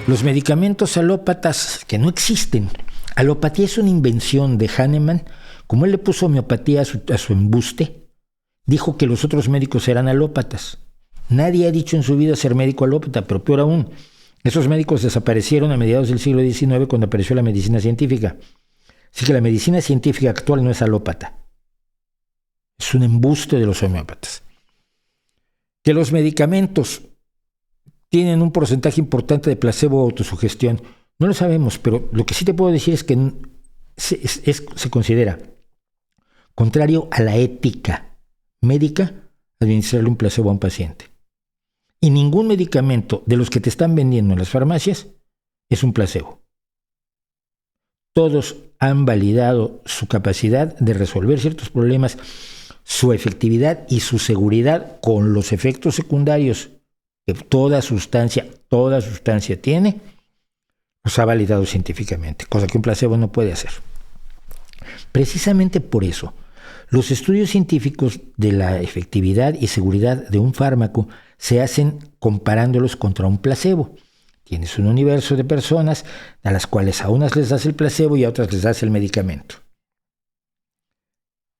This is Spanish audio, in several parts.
Los medicamentos alópatas que no existen. Alopatía es una invención de Hahnemann. Como él le puso homeopatía a su embuste, dijo que los otros médicos eran alópatas. Nadie ha dicho en su vida ser médico alópata, pero peor aún, esos médicos desaparecieron a mediados del siglo XIX cuando apareció la medicina científica. Así que la medicina científica actual no es alópata. Es un embuste de los homeópatas. Que los medicamentos tienen un porcentaje importante de placebo o autosugestión, no lo sabemos, pero lo que sí te puedo decir es que se considera contrario a la ética médica administrarle un placebo a un paciente. Y ningún medicamento de los que te están vendiendo en las farmacias es un placebo. Todos han validado su capacidad de resolver ciertos problemas, su efectividad y su seguridad con los efectos secundarios que toda sustancia tiene, los ha validado científicamente, cosa que un placebo no puede hacer. Precisamente por eso, los estudios científicos de la efectividad y seguridad de un fármaco se hacen comparándolos contra un placebo. Tienes un universo de personas a las cuales a unas les das el placebo y a otras les das el medicamento.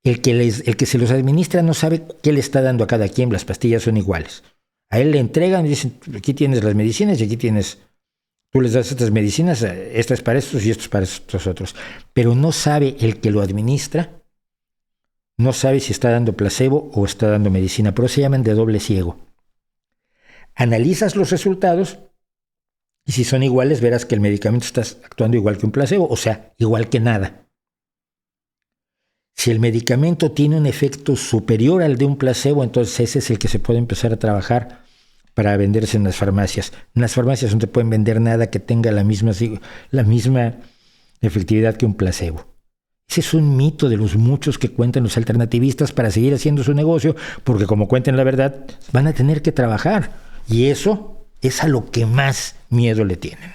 El que se los administra no sabe qué le está dando a cada quien, las pastillas son iguales. A él le entregan y dicen, aquí tienes las medicinas y aquí tienes, tú les das estas medicinas, esta es para estos y esto es para estos otros. Pero no sabe el que lo administra, no sabe si está dando placebo o está dando medicina, pero se llaman de doble ciego. Analizas los resultados y si son iguales verás que el medicamento está actuando igual que un placebo, o sea, igual que nada. Si el medicamento tiene un efecto superior al de un placebo, entonces ese es el que se puede empezar a trabajar para venderse en las farmacias. En las farmacias no te pueden vender nada que tenga la misma efectividad que un placebo. Ese es un mito de los muchos que cuentan los alternativistas para seguir haciendo su negocio, porque como cuenten la verdad, van a tener que trabajar. Y eso es a lo que más miedo le tienen.